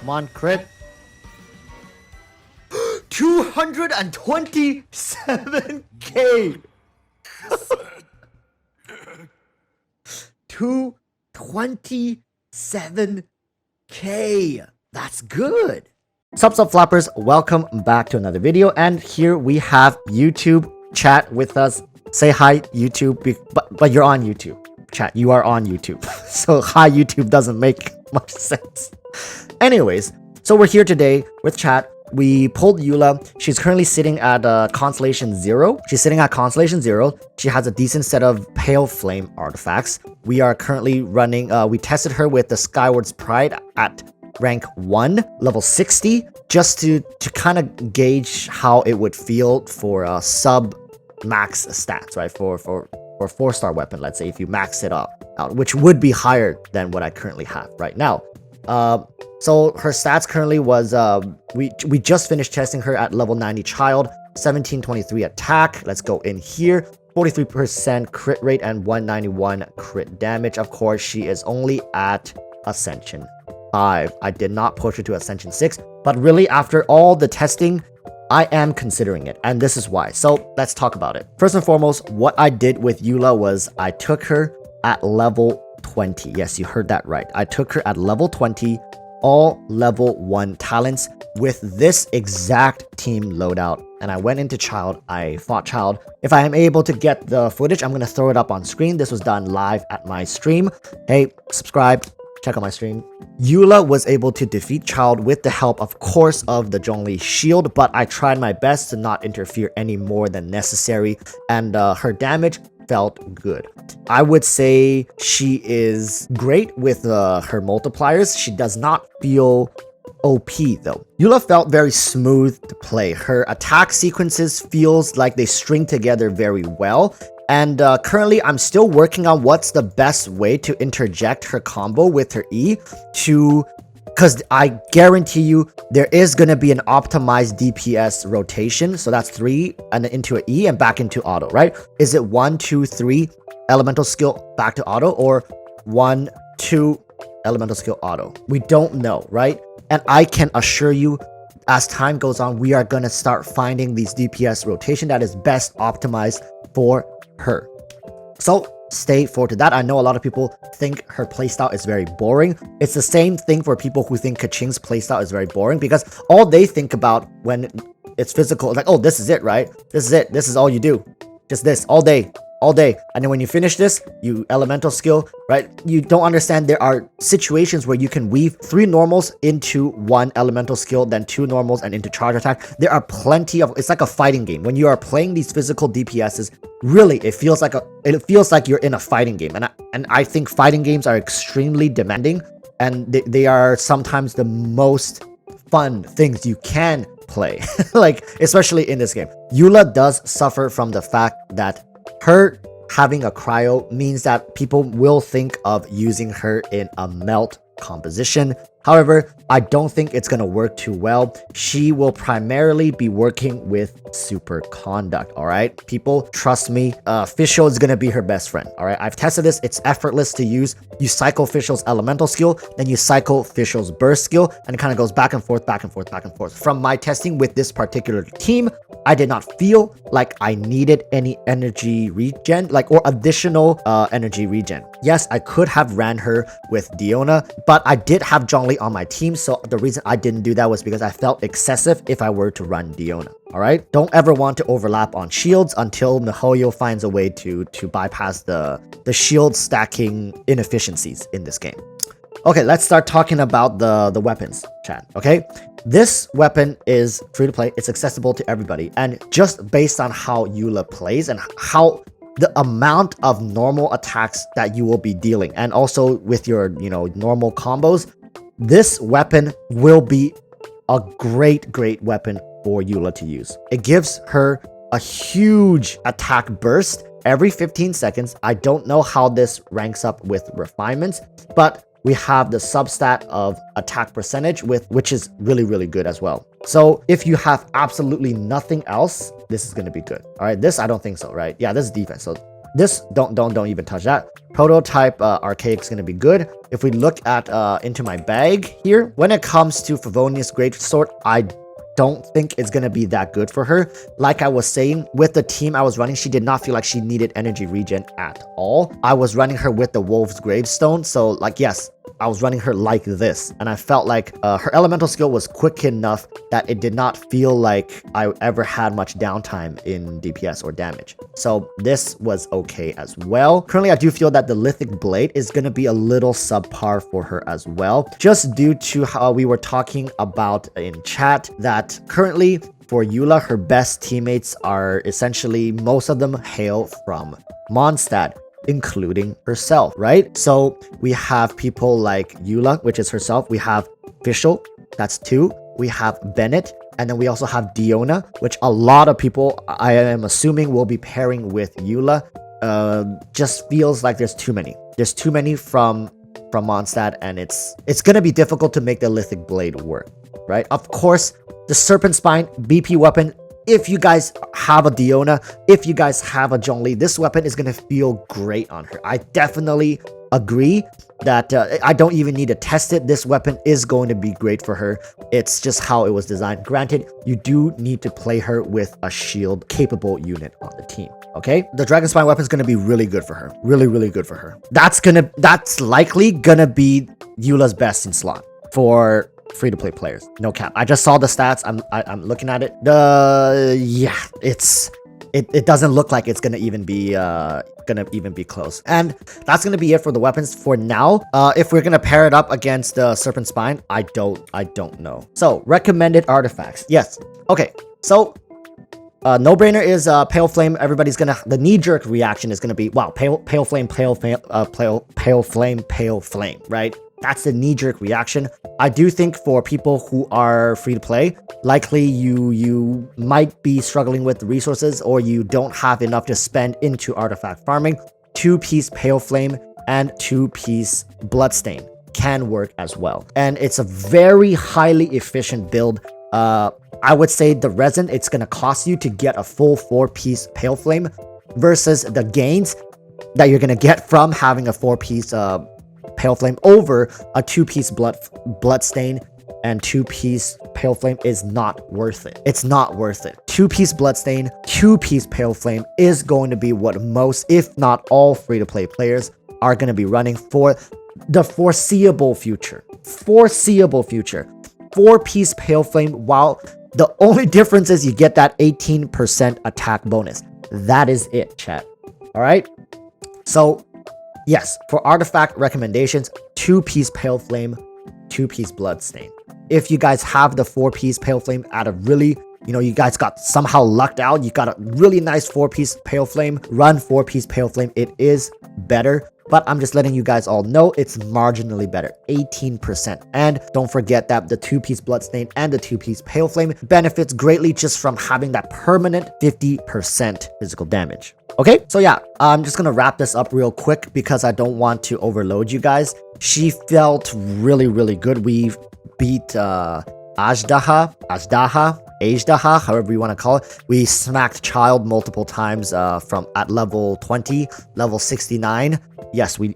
Come on, crit. 227k. 227k. That's good. Sup flappers, welcome back to another video, and here we have YouTube chat with us. Say hi YouTube, but you're on YouTube. Chat, you are on YouTube. So hi YouTube doesn't make much sense. Anyways, so we're here today with chat. We pulled Eula. She's currently sitting at Constellation 0. She's sitting at Constellation 0. She has a decent set of Pale Flame artifacts. We are currently running, we tested her with the Skyward's Pride at rank 1, level 60, just to kind of gauge how it would feel for sub max stats, right? For 4-star weapon, let's say, if you max it out, which would be higher than what I currently have right now. So her stats currently was, we just finished testing her at level 90 child, 1723 attack. Let's go in here. 43% crit rate and 191 crit damage. Of course, she is only at Ascension 5. I did not push her to Ascension 6, but really after all the testing, I am considering it, and this is why. So let's talk about it. First and foremost, what I did with Eula was I took her at level 20. Yes, you heard that right. I took her at level 20, all level 1 talents with this exact team loadout. And I went into Child. I fought Child. If I am able to get the footage, I'm going to throw it up on screen. This was done live at my stream. Hey, subscribe. Check out my stream. Eula was able to defeat Child with the help, of course, of the Zhongli shield, but I tried my best to not interfere any more than necessary, and her damage felt good. I would say she is great with her multipliers. She does not feel OP though. Eula felt very smooth to play. Her attack sequences feels like they string together very well. And currently, I'm still working on what's the best way to interject her combo with her E because I guarantee you there is going to be an optimized DPS rotation. So that's 3 and then into an E and back into auto, right? Is it 1, 2, 3 elemental skill back to auto, or 1, 2 elemental skill auto? We don't know, right? And I can assure you, as time goes on, we are going to start finding these DPS rotation that is best optimized for her. So stay forward to that. I know a lot of people think her playstyle is very boring. It's the same thing for people who think Kaching's playstyle is very boring, because all they think about when it's physical is like, oh, this is it, right? This is it. This is all you do. Just this all day. All day. And then when you finish this, you elemental skill, right? You don't understand there are situations where you can weave 3 normals into 1 elemental skill, then 2 normals and into charge attack. There are plenty of, it's like a fighting game. When you are playing these physical DPSs, really it feels like you're in a fighting game. And I think fighting games are extremely demanding, and they are sometimes the most fun things you can play. Like, especially in this game. Eula does suffer from the fact that her having a cryo means that people will think of using her in a melt composition. However, I don't think it's going to work too well. She will primarily be working with superconduct, all right? People, trust me, Fischl is going to be her best friend, all right? I've tested this. It's effortless to use. You cycle Fischl's elemental skill, then you cycle Fischl's burst skill, and it kind of goes back and forth, back and forth, back and forth. From my testing with this particular team, I did not feel like I needed any energy regen, or additional energy regen. Yes, I could have ran her with Diona, but I did have Zhongli on my team, so the reason I didn't do that was because I felt excessive if I were to run Diona. All right, don't ever want to overlap on shields until miHoYo finds a way to bypass the shield stacking inefficiencies in this game. Okay, let's start talking about the weapons, chat. Okay, this weapon is free to play. It's accessible to everybody, and just based on how Eula plays and how the amount of normal attacks that you will be dealing, and also with your normal combos, this weapon will be a great weapon for Eula to use. It gives her a huge attack burst every 15 seconds. I don't know how this ranks up with refinements, but we have the substat of attack percentage, which is really good as well. So if you have absolutely nothing else, this is going to be good. All right, this I don't think so, right? Yeah, this is defense. So this don't even touch that. Prototype Archaic is going to be good. If we look at into my bag here, when it comes to Favonius Greatsword, I don't think it's going to be that good for her. Like I was saying, with the team I was running, she did not feel like she needed energy regen at all. I was running her with the Wolf's Gravestone, so like, yes, I was running her like this, and I felt like her elemental skill was quick enough that it did not feel like I ever had much downtime in DPS or damage. So this was okay as well. Currently, I do feel that the Lithic Blade is going to be a little subpar for her as well, just due to how we were talking about in chat that currently for Eula, her best teammates are essentially, most of them hail from Mondstadt, including herself, right? So we have people like Eula, which is herself. We have Fischl, that's 2. We have Bennett, and then we also have Diona, which a lot of people, I am assuming, will be pairing with Eula. Just feels like there's too many. There's too many from Mondstadt, and it's gonna be difficult to make the Lithic Blade work, right? Of course, the Serpent Spine BP weapon, if you guys have a Diona, if you guys have a Zhongli, this weapon is going to feel great on her. I definitely agree that I don't even need to test it. This weapon is going to be great for her. It's just how it was designed. Granted, you do need to play her with a shield capable unit on the team. Okay, the Dragon Spine weapon is going to be really good for her. Really, really good for her. That's likely going to be Eula's best in slot for free-to-play players. No cap. I just saw the stats. I'm looking at it. Yeah, it doesn't look like it's gonna even be close. And that's gonna be it for the weapons for now. If we're gonna pair it up against the Serpent Spine, I don't know. So recommended artifacts. Yes. Okay. So no-brainer is Pale Flame. Everybody's gonna, the knee-jerk reaction is gonna be, wow, pale flame, right? That's the knee-jerk reaction. I do think for people who are free to play, likely you might be struggling with the resources, or you don't have enough to spend into artifact farming. 2-piece Pale Flame and 2-piece Bloodstain can work as well. And it's a very highly efficient build. I would say the resin, it's going to cost you to get a full 4-piece Pale Flame versus the gains that you're going to get from having a 4-piece Pale Flame over a 2-piece Bloodstain and 2-piece Pale Flame is not worth it. It's not worth it. 2-piece Bloodstain, 2-piece Pale Flame is going to be what most, if not all, free-to-play players are going to be running for the foreseeable future. 4-piece Pale Flame, while the only difference is you get that 18% attack bonus. That is it, chat. All right? So yes, for artifact recommendations, 2-piece Pale Flame, 2-piece Bloodstain. If you guys have the 4-piece Pale Flame at a really, you guys got somehow lucked out, you got a really nice 4-piece Pale Flame, run 4-piece Pale Flame. It is better, but I'm just letting you guys all know it's marginally better, 18%. And don't forget that the 2-piece Bloodstain and the 2-piece Pale Flame benefits greatly just from having that permanent 50% physical damage. Okay, so yeah, I'm just gonna wrap this up real quick because I don't want to overload you guys. She felt really, really good. We beat Ajdaha, however you want to call it. We smacked Child multiple times from at level 20, level 69. Yes, we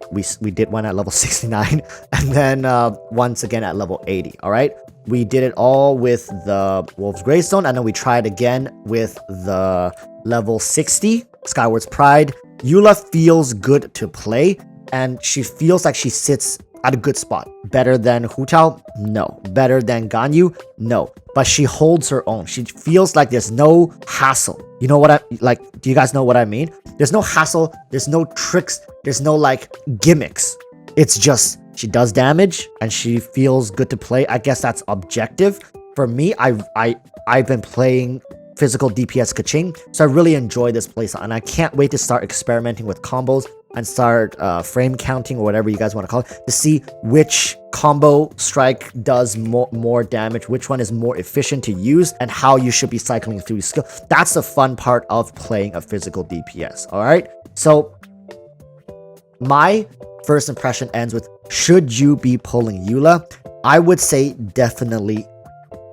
did one at level 69, and then once again at level 80. All right, we did it all with the Wolf's Gravestone, and then we tried again with the level 60 Skyward's Pride. Eula feels good to play, and she feels like she sits at a good spot. Better than Hu Tao? No. Better than Ganyu? No. But she holds her own. She feels like there's no hassle. You know what do you guys know what I mean? There's no hassle, there's no tricks, there's no gimmicks. It's just she does damage and she feels good to play. I guess that's objective. For me, I've been playing physical DPS Kaching, so I really enjoy this playstyle, and I can't wait to start experimenting with combos and start frame counting, or whatever you guys want to call it, to see which combo strike does more damage, which one is more efficient to use, and how you should be cycling through skill. That's the fun part of playing a physical DPS. All right, so my first impression ends with, should you be pulling Eula? I would say definitely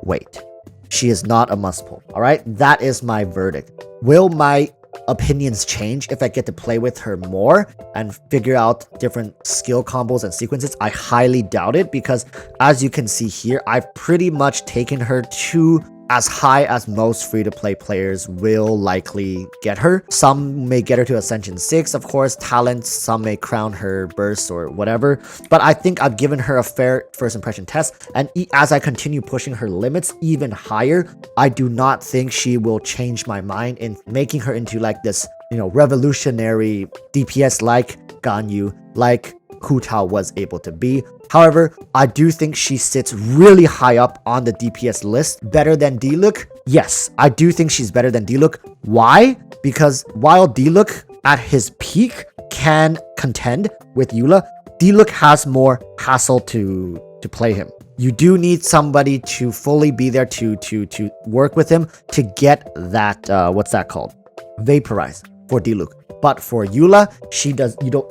wait. She is not a must pull. All right, that is my verdict. Will my opinions change if I get to play with her more and figure out different skill combos and sequences. I highly doubt it, because as you can see here, I've pretty much taken her to as high as most free-to-play players will likely get her. Some may get her to Ascension 6, of course, talents, some may crown her burst or whatever, but I think I've given her a fair first impression test, and as I continue pushing her limits even higher, I do not think she will change my mind in making her into like this, you know, revolutionary DPS like Ganyu, like Hu Tao was able to be. However, I do think she sits really high up on the DPS list. Better than Diluc? Yes, I do think she's better than Diluc. Why? Because while Diluc at his peak can contend with Eula, Diluc has more hassle to play him. You do need somebody to fully be there to work with him to get that what's that called? Vaporize for Diluc. But for Eula,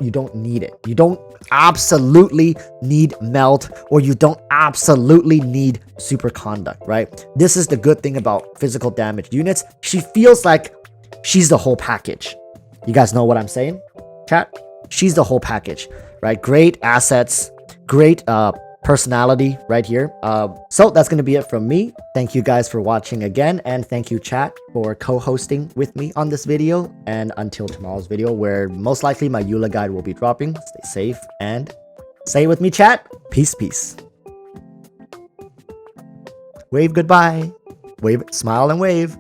you don't need it. You don't absolutely need melt, or you don't absolutely need superconduct, right? This is the good thing about physical damage units. She feels like she's the whole package. You guys know what I'm saying, chat? She's the whole package, right? Great assets, great personality right here. So that's going to be it from me. Thank you guys for watching again, and thank you chat for co-hosting with me on this video, and until tomorrow's video where most likely my Eula guide will be dropping. Stay safe and say it with me chat. Peace. Wave goodbye. Wave, smile and wave.